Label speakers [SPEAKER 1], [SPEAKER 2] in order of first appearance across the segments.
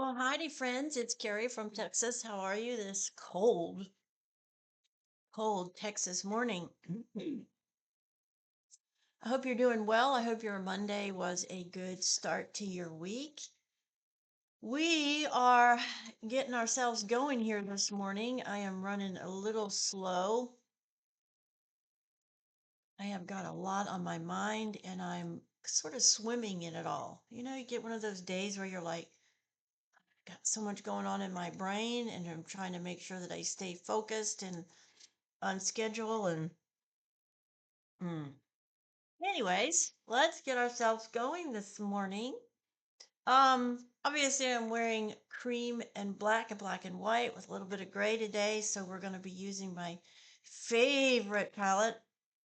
[SPEAKER 1] Well, howdy, friends. It's Carrie from Texas. How are you this cold Texas morning? I hope you're doing well. I hope your Monday was a good start to your week. We are getting ourselves going here this morning. I am running a little slow. I have got a lot on my mind and I'm sort of swimming in it all. You get one of those days where you're like, got so much going on in my brain and I'm trying to make sure that I stay focused and on schedule and mm. Anyways, let's get ourselves going this morning. Obviously I'm wearing cream and black and white with a little bit of gray today, so we're going to be using my favorite palette.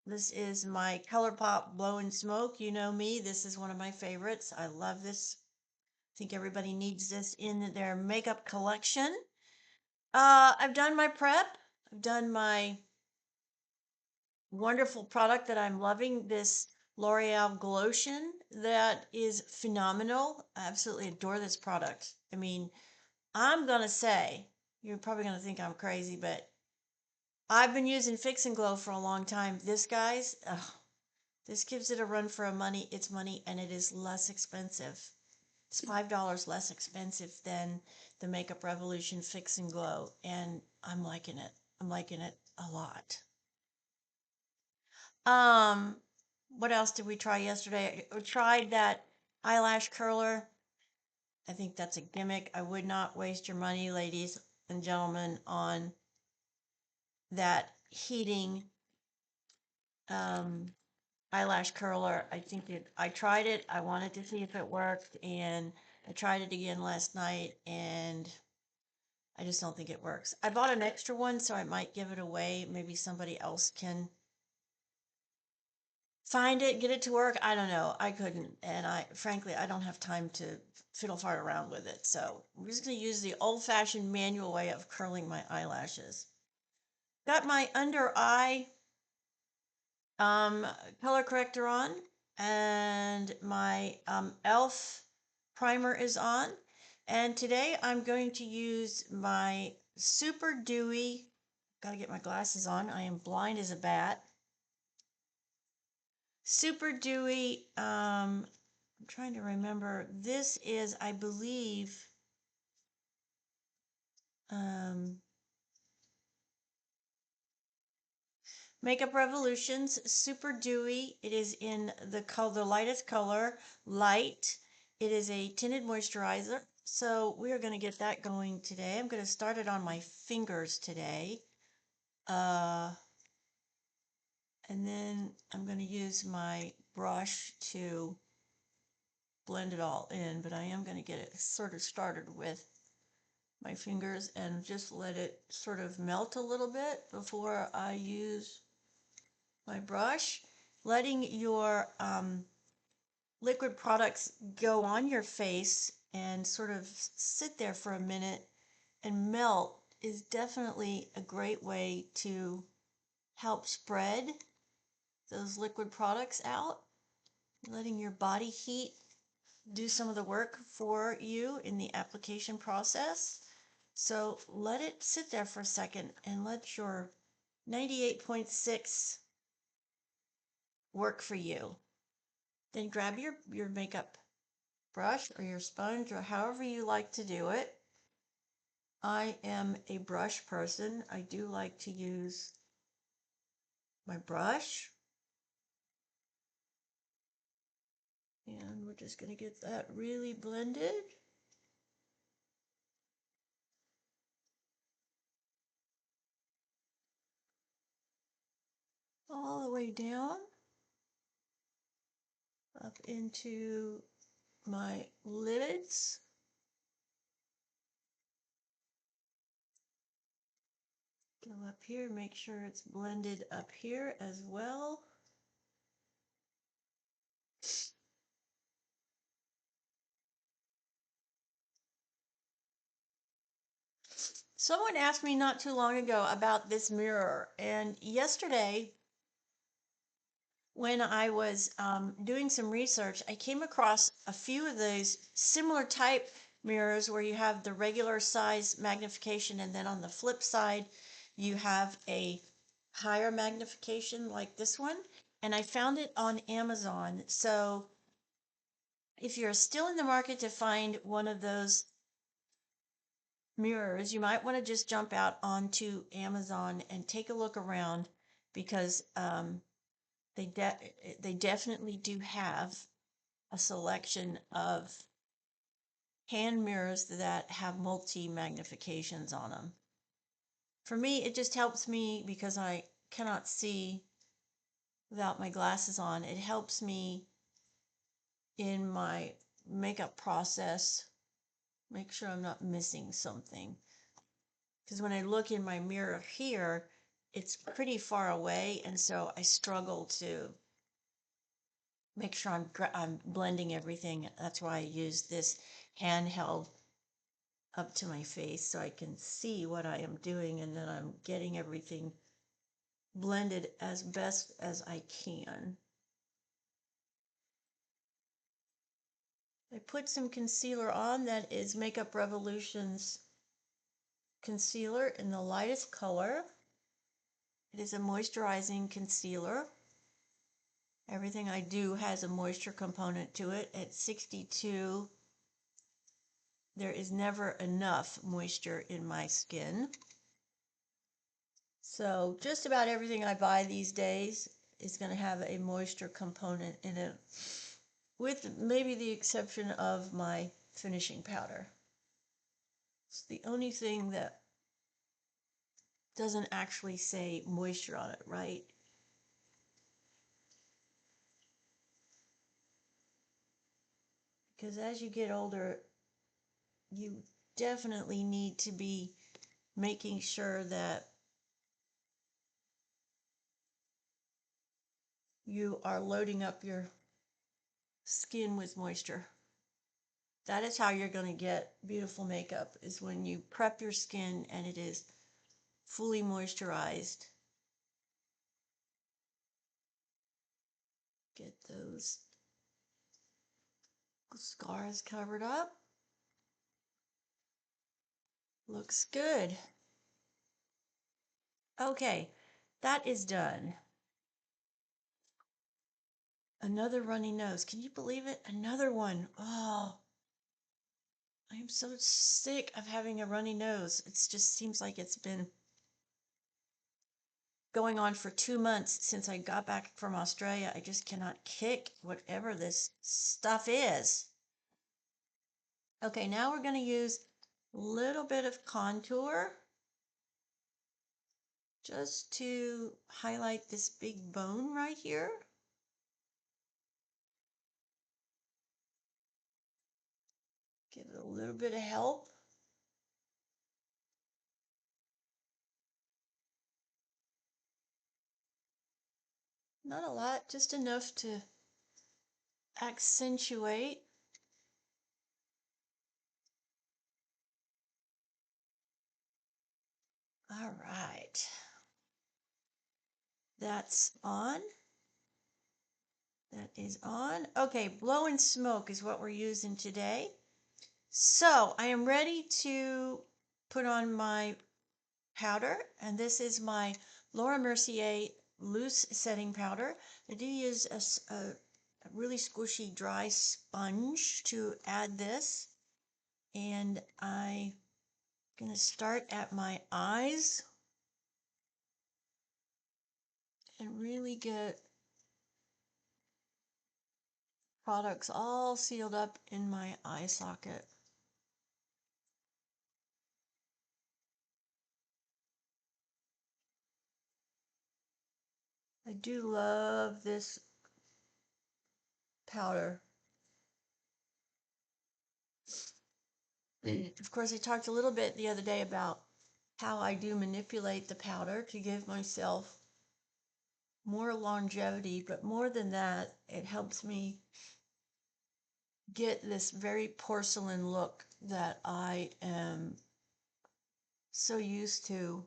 [SPEAKER 1] This is my ColorPop Blowin Smoke. You know me, this is one of my favorites. I love this. I think everybody needs this in their makeup collection. I've done my prep. I've done my wonderful product that I'm loving, this L'Oreal Glotion that is phenomenal. I absolutely adore this product. I mean, I'm going to say, you're probably going to think I'm crazy, but I've been using Fix and Glow for a long time. This, guys, this gives it a run for money. It's money and it is less expensive. It's $5 less expensive than the Makeup Revolution Fix and Glow. And I'm liking it. I'm liking it a lot. Um, what else did we try yesterday? We tried that eyelash curler. I think that's a gimmick. I would not waste your money, ladies and gentlemen, on that heating um, eyelash curler. I tried it. I wanted to see if it worked, and I tried it again last night, and I just don't think it works. I bought an extra one, so I might give it away. Maybe somebody else can find it, get it to work. I don't know. I couldn't. And frankly, I don't have time to fiddle fart around with it. So I'm just going to use the old fashioned manual way of curling my eyelashes. Got my under eye um, color corrector on, and my e.l.f. primer is on. And today I'm going to use my super dewy, gotta get my glasses on. I am blind as a bat. Super dewy, I'm trying to remember. This is, I believe, um, Makeup Revolution's Super Dewy. It is in the lightest color, light. It is a tinted moisturizer. So we are going to get that going today. I'm going to start it on my fingers today. And then I'm going to use my brush to blend it all in, but I am going to get it sort of started with my fingers and just let it sort of melt a little bit before I use my brush. Letting your liquid products go on your face and sort of sit there for a minute and melt is definitely a great way to help spread those liquid products out. Letting your body heat do some of the work for you in the application process. So let it sit there for a second and let your 98.6 work for you. Then grab your makeup brush or your sponge or however you like to do it. I am a brush person. I do like to use my brush. And we're just going to get that really blended. All the way down. Up into my lids. Go up here, make sure it's blended up here as well. Someone asked me not too long ago about this mirror, and yesterday when I was doing some research, I came across a few of those similar type mirrors where you have the regular size magnification, and then on the flip side, you have a higher magnification like this one. And I found it on Amazon. So if you're still in the market to find one of those mirrors, you might want to just jump out onto Amazon and take a look around, because they definitely do have a selection of hand mirrors that have multi magnifications on them. For me, it just helps me because I cannot see without my glasses on. It helps me in my makeup process, make sure I'm not missing something. Because when I look in my mirror here, it's pretty far away, and so I struggle to make sure I'm blending everything. That's why I use this handheld up to my face so I can see what I am doing, and then I'm getting everything blended as best as I can. I put some concealer on that is Makeup Revolution's concealer in the lightest color. It is a moisturizing concealer. Everything I do has a moisture component to it. At 62, there is never enough moisture in my skin. So just about everything I buy these days is going to have a moisture component in it, with maybe the exception of my finishing powder. It's the only thing that doesn't actually say moisture on it, right? Because as you get older, you definitely need to be making sure that you are loading up your skin with moisture. That is how you're going to get beautiful makeup, is when you prep your skin and it is fully moisturized. Get those scars covered up. Looks good. Okay, that is done. Another runny nose. Can you believe it? Another one. Oh, I am so sick of having a runny nose. It just seems like it's been going on for 2 months since I got back from Australia. I just cannot kick whatever this stuff is. Okay, now we're going to use a little bit of contour just to highlight this big bone right here. Give it a little bit of help. Not a lot, just enough to accentuate. All right. That's on. That is on. Okay, Blowin Smoke is what we're using today. So I am ready to put on my powder, and this is my Laura Mercier loose setting powder. I do use a really squishy dry sponge to add this, and I'm gonna start at my eyes and really get products all sealed up in my eye socket. I do love this powder. Of course, I talked a little bit the other day about how I do manipulate the powder to give myself more longevity, but more than that, it helps me get this very porcelain look that I am so used to,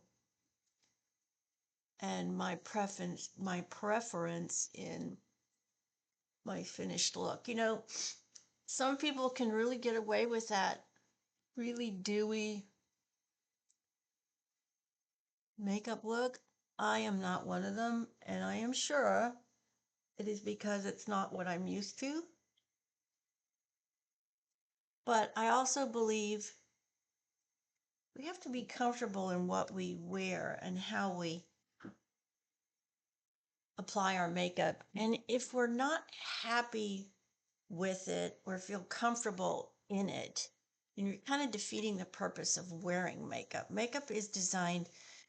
[SPEAKER 1] and my preference in my finished look. You know, some people can really get away with that really dewy makeup look. I am not one of them, and I am sure it is because it's not what I'm used to. But I also believe we have to be comfortable in what we wear and how we apply our makeup. And if we're not happy with it or feel comfortable in it, then you're kind of defeating the purpose of wearing makeup. Makeup is designed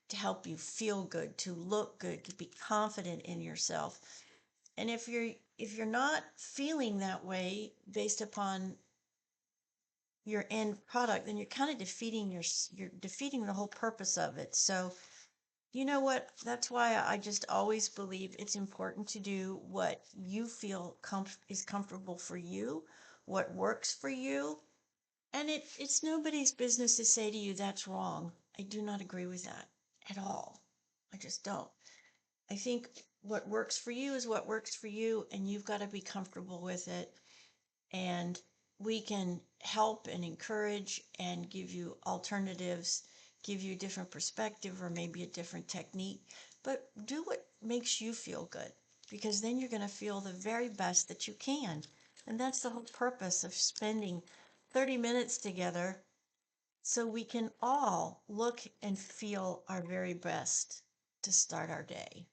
[SPEAKER 1] to help you feel good, to look good, to be confident in yourself. And if you're not feeling that way based upon your end product, then you're kind of defeating you're defeating the whole purpose of it. So you know what? That's why I just always believe it's important to do what you feel is comfortable for you, what works for you. And it's nobody's business to say to you that's wrong. I do not agree with that at all. I just don't. I think what works for you is what works for you, and you've got to be comfortable with it. And we can help and encourage and give you alternatives, give you a different perspective or maybe a different technique, but do what makes you feel good, because then you're going to feel the very best that you can. And that's the whole purpose of spending 30 minutes together, so we can all look and feel our very best to start our day.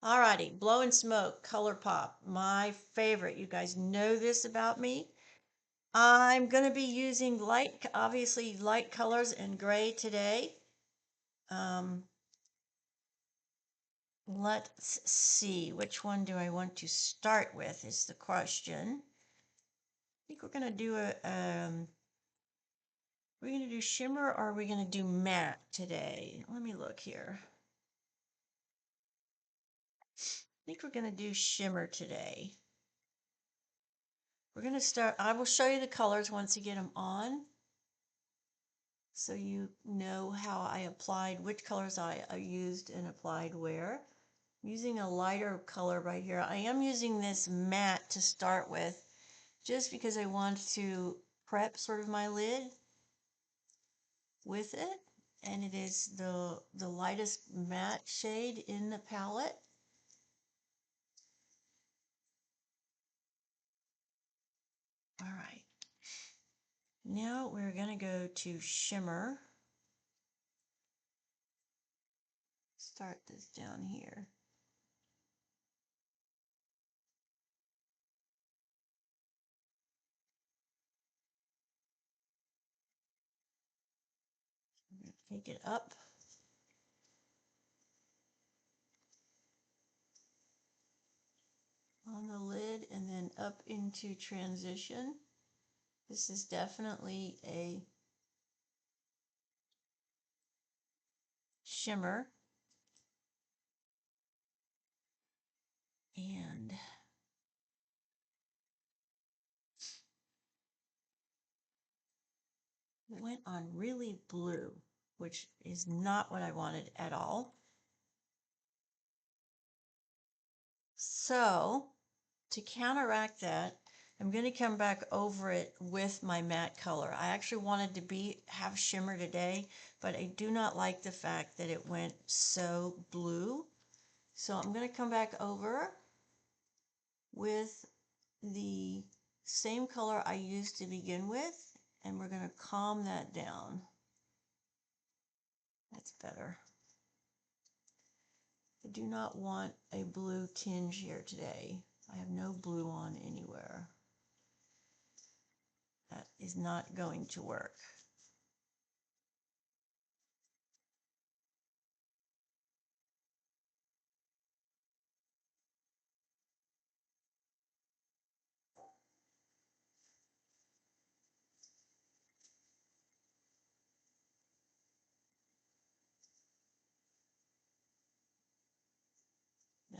[SPEAKER 1] Alrighty, Blow Smoke, ColorPop, my favorite. You guys know this about me. I'm going to be using obviously light colors and gray today. Let's see, which one do I want to start with is the question. I think we're going to do we're going to do shimmer, or are we going to do matte today? Let me look here. I think we're going to do shimmer today. We're going to start, I will show you the colors once you get them on, so you know how I applied, which colors I used and applied where. I'm using a lighter color right here. I am using this matte to start with, just because I want to prep sort of my lid with it. And it is the lightest matte shade in the palette. All right. Now we're going to go to shimmer. Start this down here. Take it up. On the lid and then up into transition. This is definitely a shimmer. And it went on really blue, which is not what I wanted at all. So to counteract that, I'm going to come back over it with my matte color. I actually wanted to have shimmer today, but I do not like the fact that it went so blue. So I'm going to come back over with the same color I used to begin with, and we're going to calm that down. That's better. I do not want a blue tinge here today. I have no blue on anywhere. That is not going to work.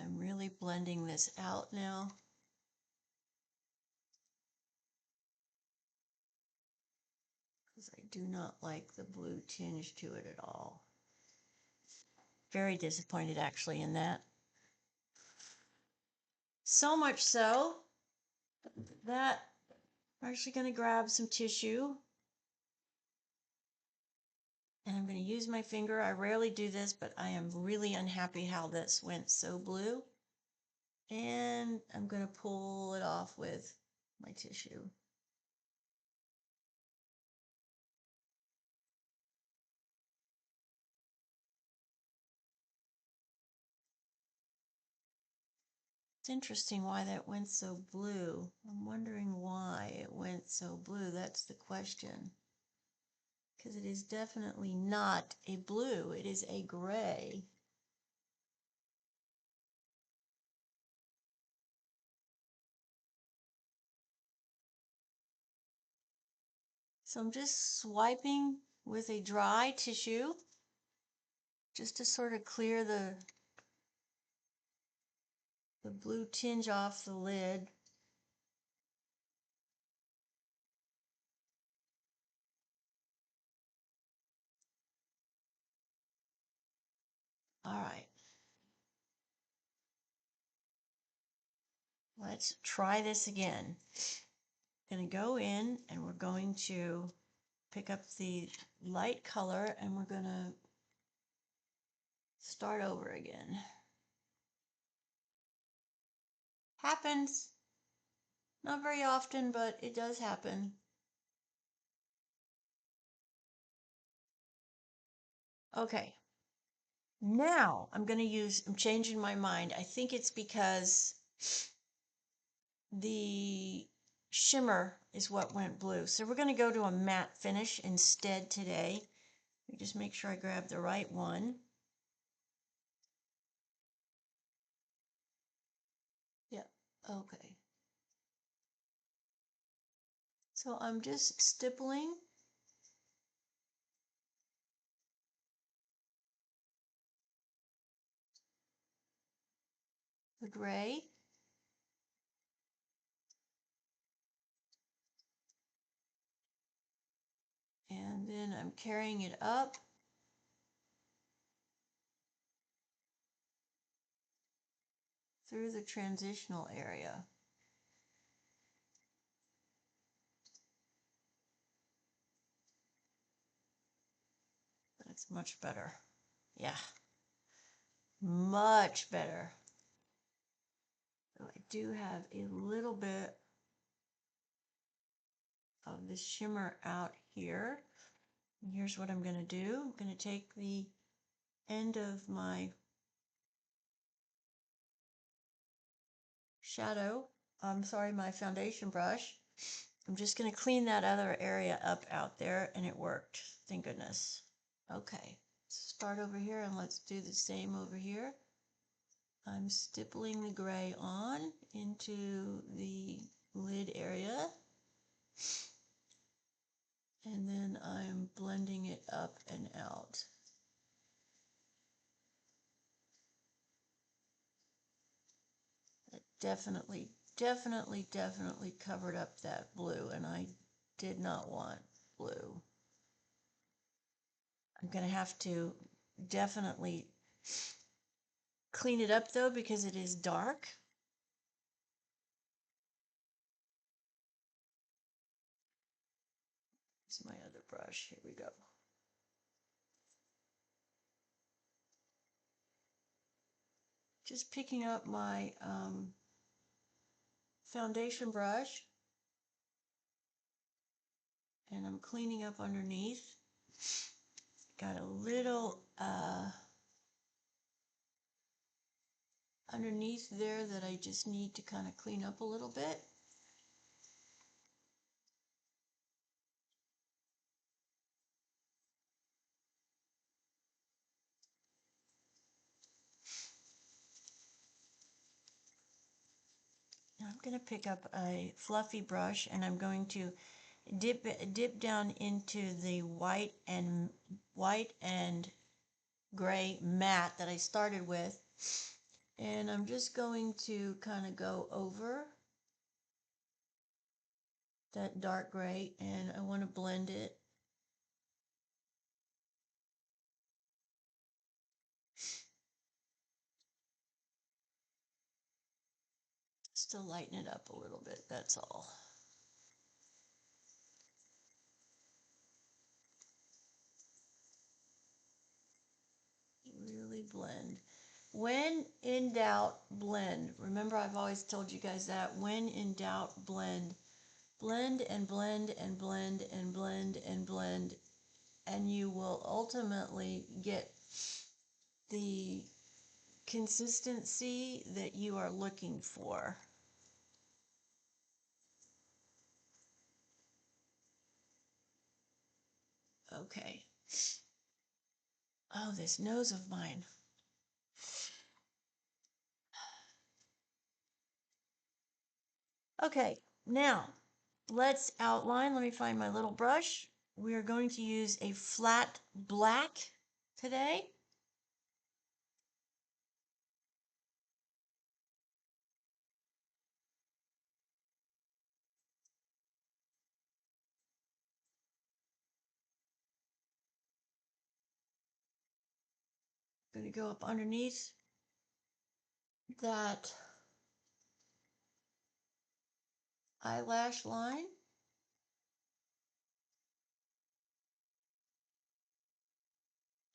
[SPEAKER 1] I'm really blending this out now. Because I do not like the blue tinge to it at all. Very disappointed actually in that. So much so that I actually going to grab some tissue and I'm going to use my finger. I rarely do this, but I am really unhappy how this went so blue. And I'm going to pull it off with my tissue. It's interesting why that went so blue. I'm wondering why it went so blue. That's the question. Because it is definitely not a blue. It is a gray. So I'm just swiping with a dry tissue just to sort of clear the blue tinge off the lid. All right. Let's try this again. I'm going to go in and we're going to pick up the light color and we're going to start over again. Happens. Not very often, but it does happen. Okay. Now I'm changing my mind. I think it's because the shimmer is what went blue. So we're going to go to a matte finish instead today. Let me just make sure I grab the right one. Yeah, okay. So I'm just stippling the gray. And then I'm carrying it up through the transitional area. That's much better. Yeah, much better. So I do have a little bit of the shimmer out here. And here's what I'm going to do. I'm going to take the end of my my foundation brush. I'm just going to clean that other area up out there, and it worked. Thank goodness. Okay, start over here and let's do the same over here. I'm stippling the gray on into the lid area, and then I'm blending it up and out. It definitely covered up that blue, and I did not want blue. I'm going to have to definitely clean it up though because it is dark. Here's my other brush. Here we go. Just picking up my foundation brush and I'm cleaning up underneath. Got a little underneath there that I just need to kind of clean up a little bit. Now I'm going to pick up a fluffy brush and I'm going to dip down into the white and gray matte that I started with, and I'm just going to kind of go over that dark gray and I want to blend it. Just to lighten it up a little bit, that's all. blend. When in doubt, blend. Remember, I've always told you guys that. When in doubt, blend. Blend and blend and blend and blend and blend, and you will ultimately get the consistency that you are looking for. Okay. Oh, this nose of mine. Okay, now let's outline. Let me find my little brush. We are going to use a flat black today. I'm going to go up underneath that eyelash line.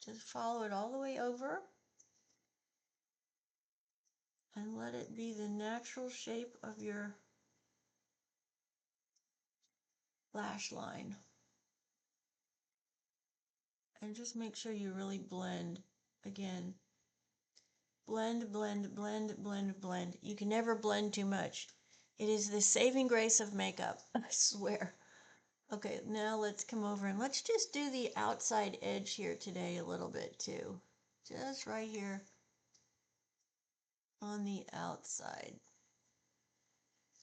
[SPEAKER 1] Just follow it all the way over and let it be the natural shape of your lash line. And just make sure you really blend. Again, blend, blend, blend, blend, blend. You can never blend too much. It is the saving grace of makeup, I swear. Okay, now let's come over and let's just do the outside edge here today a little bit too. Just right here on the outside.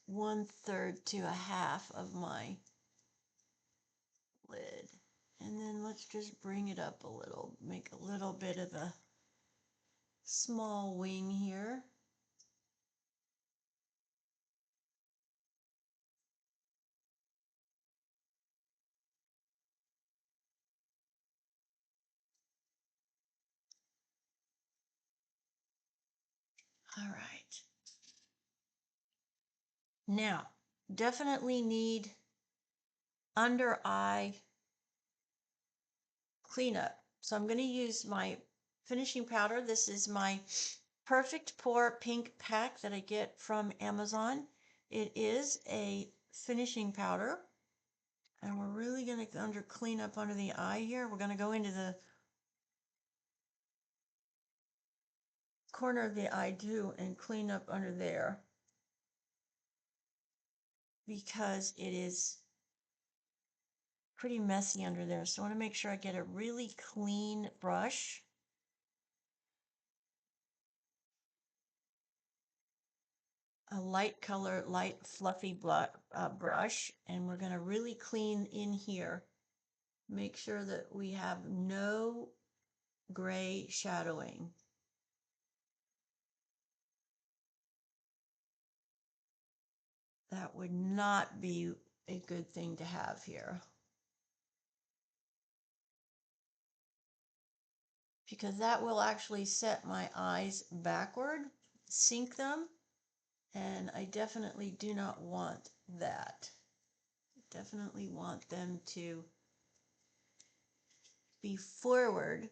[SPEAKER 1] 1/3 to a half of my lid. And then let's just bring it up a little, make a little bit of a small wing here. All right. Now, definitely need under eye cleanup. So I'm going to use my finishing powder. This is my Perfect Pour Pink pack that I get from Amazon. It is a finishing powder. And we're really going to clean up under the eye here. We're going to go into the corner of the eye too and clean up under there, because it is pretty messy under there. So I want to make sure I get a really clean brush. A light color, light fluffy brush, and we're going to really clean in here. Make sure that we have no gray shadowing. That would not be a good thing to have here, because that will actually set my eyes backward, sink them, and I definitely do not want that. Definitely want them to be forward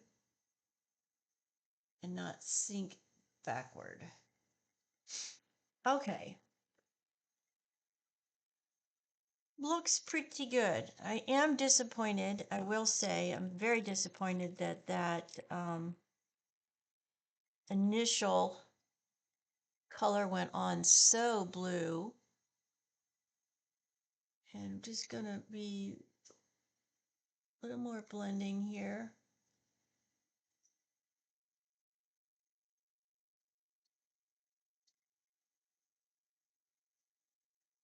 [SPEAKER 1] and not sink backward. Okay. Looks pretty good. I am disappointed. I will say I'm very disappointed that that initial color went on so blue. And I'm just going to be a little more blending here.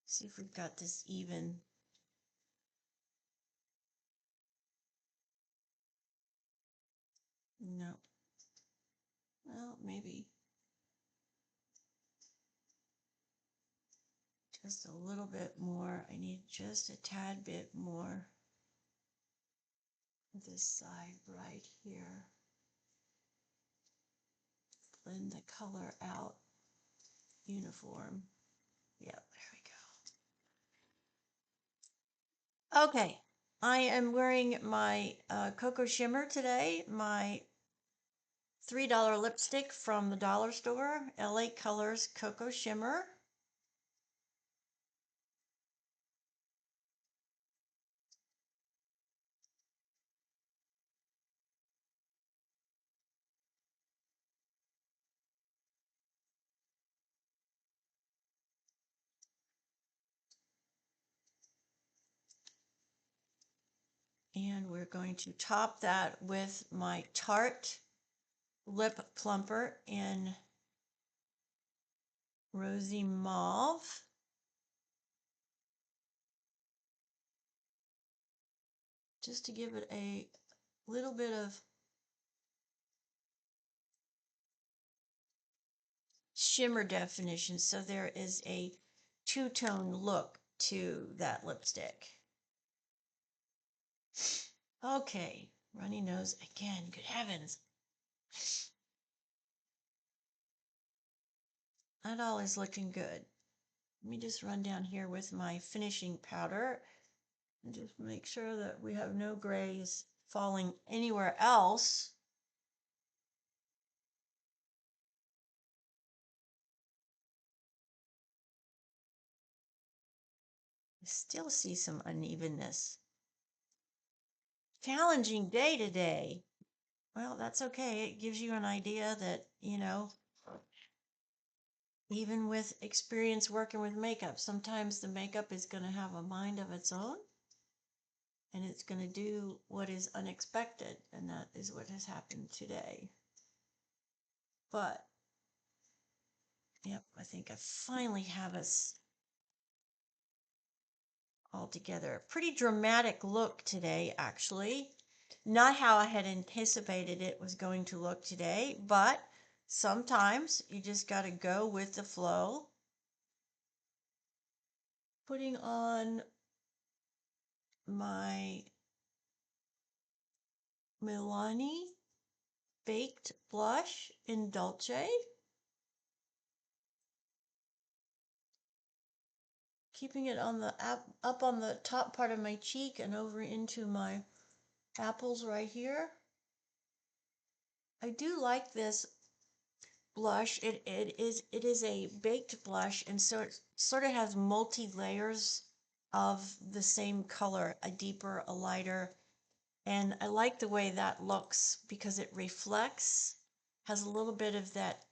[SPEAKER 1] See if we've got this even. No. Well, maybe just a little bit more. I need just a tad bit more. This side right here. Blend the color out. Uniform. Yeah, there we go. Okay, I am wearing my Coco Shimmer today, my $3 lipstick from the dollar store, LA Colors Coco Shimmer. And we're going to top that with my Tarte Lip Plumper in Rosy Mauve. Just to give it a little bit of shimmer definition, so there is a two-tone look to that lipstick. Okay, runny nose again, good heavens. That all is looking good. Let me just run down here with my finishing powder and just make sure that we have no grays falling anywhere else. I still see some unevenness. Challenging day today. Well, that's okay. It gives you an idea that, even with experience working with makeup, sometimes the makeup is going to have a mind of its own and it's going to do what is unexpected. And that is what has happened today. But, yep, I think I finally have us all together. Pretty dramatic look today, actually. Not how I had anticipated it was going to look today, but sometimes you just got to go with the flow. Putting on my Milani Baked Blush in Dolce. Keeping it on the up on the top part of my cheek and over into my apples right here. I do like this blush. It is a baked blush, and so it sort of has multi layers of the same color, a deeper, a lighter, and I like the way that looks because it reflects, has a little bit of that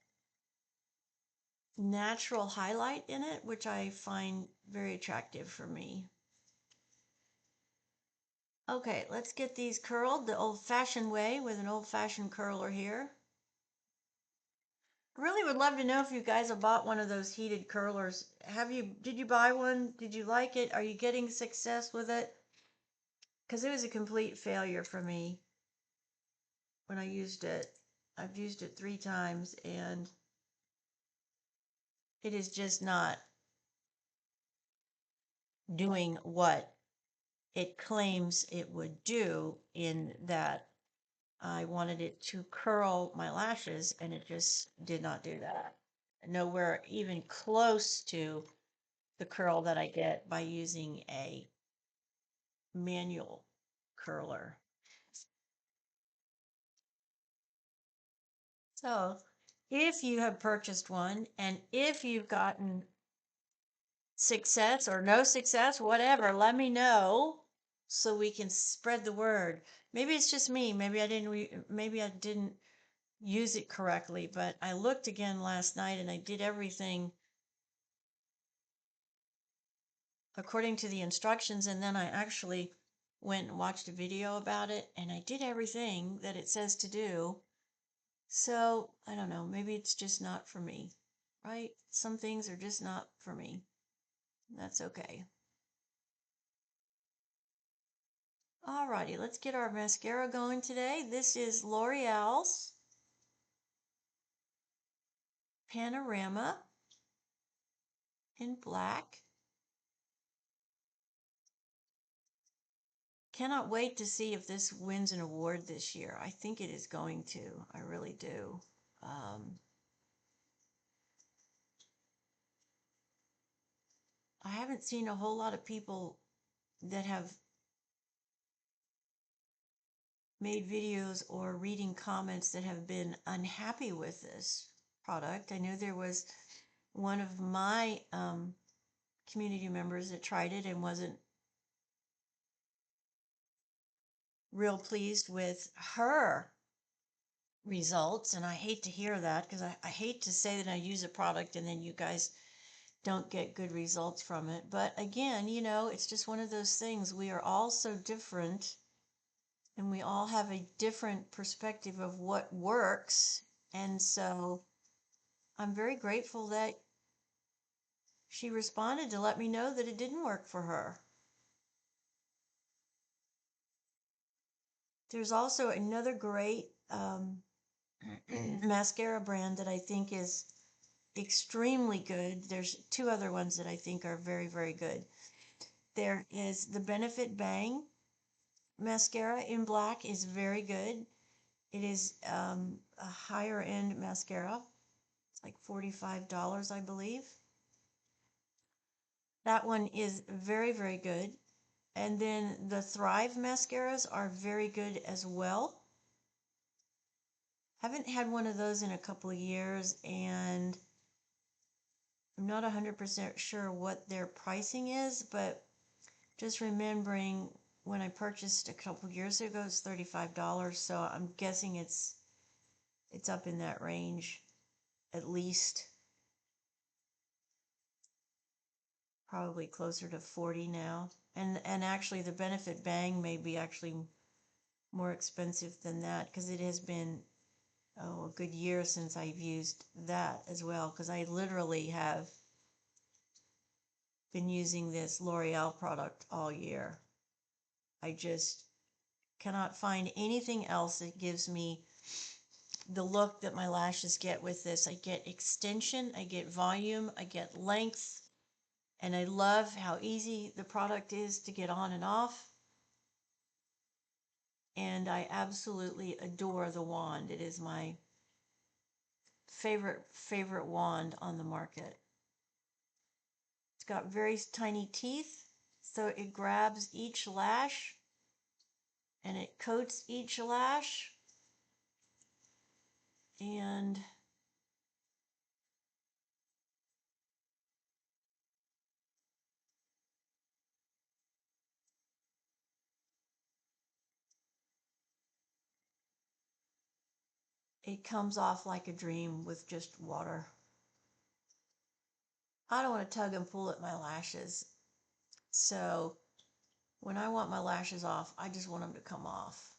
[SPEAKER 1] natural highlight in it, which I find very attractive for me. Okay, let's get these curled the old-fashioned way with an old-fashioned curler here. I really would love to know if you guys have bought one of those heated curlers. Did you buy one? Did you like it? Are you getting success with it? Because it was a complete failure for me when I used it. I've used it 3 times and it is just not doing what it claims it would do, in that I wanted it to curl my lashes and it just did not do that. Nowhere even close to the curl that I get by using a manual curler. So if you have purchased one and if you've gotten success or no success, whatever, let me know so we can spread the word. Maybe it's just me. Maybe I didn't use it correctly, but I looked again last night and I did everything according to the instructions, and then I actually went and watched a video about it and I did everything that it says to do. So I don't know, maybe it's just not for me, right? Some things are just not for me. That's okay. Alrighty, let's get our mascara going today. This is L'Oreal's Panorama in black. Cannot wait to see if this wins an award this year. I think it is going to. I really do. I haven't seen a whole lot of people that have made videos or reading comments that have been unhappy with this product. I know there was one of my community members that tried it and wasn't real pleased with her results. And I hate to hear that because I hate to say that I use a product and then you guys don't get good results from it. But again, you know, it's just one of those things. We are all so different and we all have a different perspective of what works. And so I'm very grateful that she responded to let me know that it didn't work for her. There's also another great mascara brand that I think is extremely good. There's two other ones that I think are very, very good. There is the Benefit Bang mascara in black is very good. It is a higher end mascara. It's like $45, I believe. That one is very, very good. And then the Thrive mascaras are very good as well. Haven't had one of those in a couple of years, and I'm not 100% sure what their pricing is, but just remembering when I purchased a couple of years ago, it's $35, so I'm guessing it's up in that range at least. Probably closer to 40 now. And actually the Benefit Bang may be actually more expensive than that because it has been a good year since I've used that as well, because I literally have been using this L'Oreal product all year. I just cannot find anything else that gives me the look that my lashes get with this. I get extension, I get volume, I get length, and I love how easy the product is to get on and off. And I absolutely adore the wand. It is my favorite wand on the market. It's got very tiny teeth, so it grabs each lash and it coats each lash, and it comes off like a dream with just water. I don't want to tug and pull at my lashes, so when I want my lashes off, I just want them to come off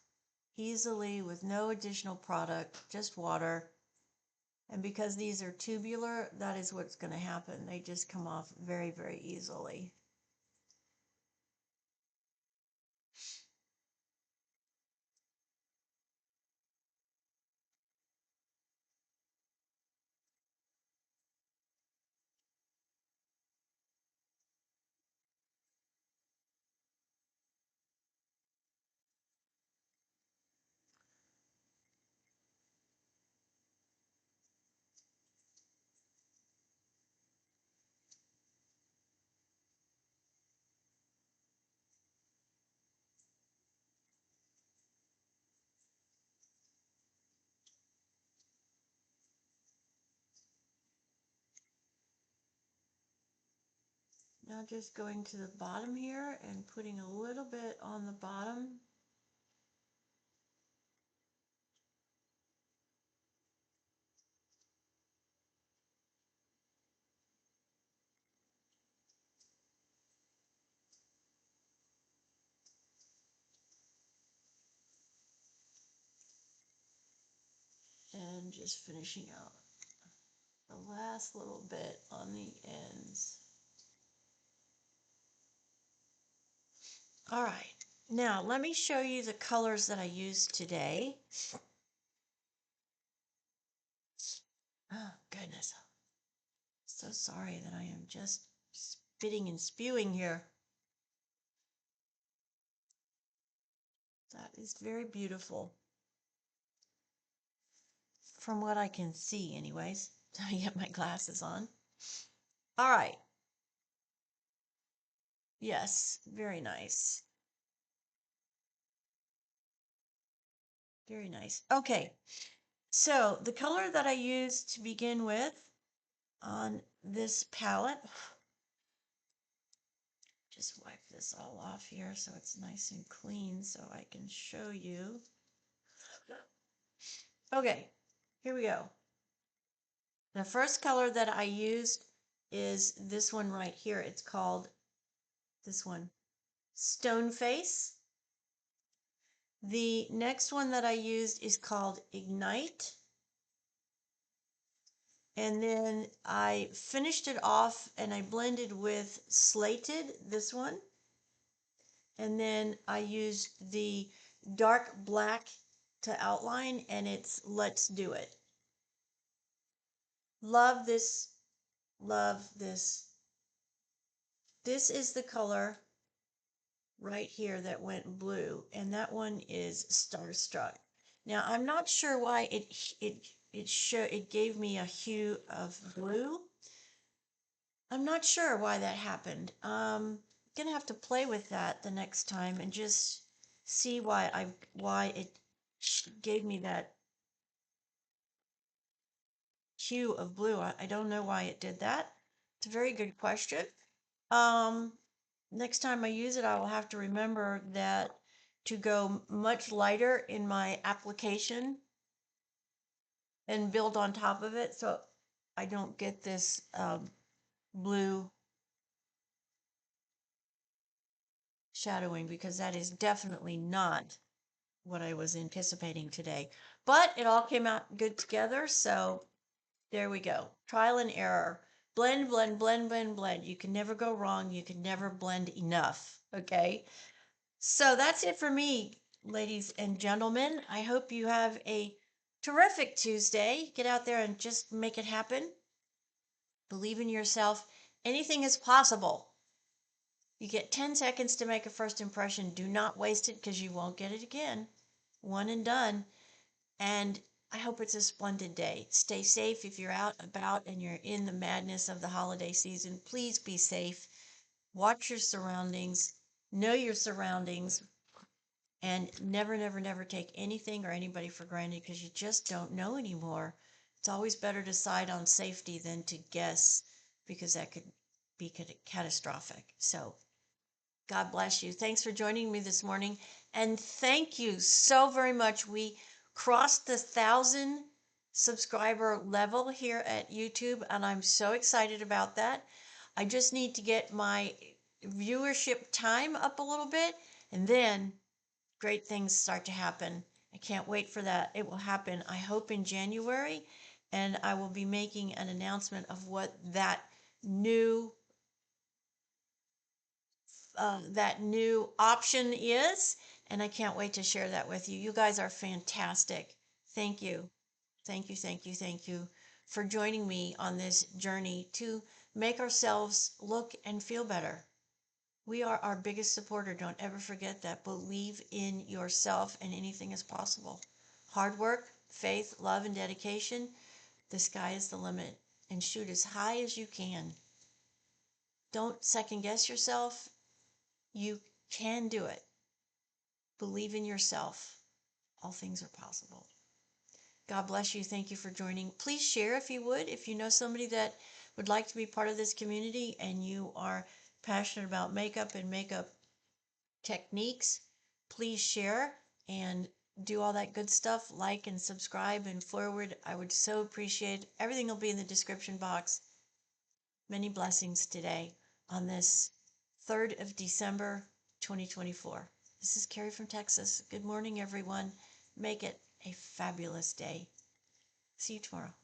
[SPEAKER 1] easily with no additional product, just water. And because these are tubular, that is what's going to happen. They just come off very, very easily. Now just going to the bottom here and putting a little bit on the bottom. And just finishing out the last little bit on the ends. All right, now let me show you the colors that I used today. Oh, goodness. So sorry that I am just spitting and spewing here. That is very beautiful. From what I can see anyways. I get my glasses on. All right. Yes, very nice. Very nice. Okay, so the color that I used to begin with on this palette, just wipe this all off here so it's nice and clean so I can show you. Okay, here we go. The first color that I used is this one right here. It's called this one, Stone Face. The next one that I used is called Ignite. And then I finished it off and I blended with Slated, this one. And then I used the dark black to outline, and it's Let's Do It. Love this, love this. This is the color right here that went blue, and that one is Starstruck. Now I'm not sure why it gave me a hue of blue. I'm not sure why that happened. Gonna have to play with that the next time and just see why it gave me that hue of blue. I don't know why it did that. It's a very good question. Um, Next time I use it, I will have to remember that to go much lighter in my application and build on top of it so I don't get this blue shadowing, because that is definitely not what I was anticipating today. But it all came out good together, so there we go. Trial and error. Blend, blend, blend, blend, blend. You can never go wrong. You can never blend enough. Okay? So that's it for me, ladies and gentlemen. I hope you have a terrific Tuesday. Get out there and just make it happen. Believe in yourself. Anything is possible. You get 10 seconds to make a first impression. Do not waste it, because you won't get it again. One and done. And I hope it's a splendid day. Stay safe if you're out about and you're in the madness of the holiday season. Please be safe. Watch your surroundings. Know your surroundings. And never, never, never take anything or anybody for granted, because you just don't know anymore. It's always better to side on safety than to guess, because that could be catastrophic. So God bless you. Thanks for joining me this morning. And thank you so very much. We crossed the 1,000 subscriber level here at YouTube, and I'm so excited about that. I just need to get my viewership time up a little bit, and then great things start to happen. I can't wait for that. It will happen, I hope, in January, and I will be making an announcement of what that new option is, and I can't wait to share that with you. You guys are fantastic. Thank you. Thank you, thank you, thank you for joining me on this journey to make ourselves look and feel better. We are our biggest supporter. Don't ever forget that. Believe in yourself, and anything is possible. Hard work, faith, love, and dedication. The sky is the limit. And shoot as high as you can. Don't second guess yourself. You can do it. Believe in yourself. All things are possible. God bless you. Thank you for joining. Please share if you would. If you know somebody that would like to be part of this community and you are passionate about makeup and makeup techniques, please share and do all that good stuff. Like and subscribe and forward. I would so appreciate it. Everything will be in the description box. Many blessings today on this 3rd of December, 2024. This is Carrie from Texas. Good morning, everyone. Make it a fabulous day. See you tomorrow.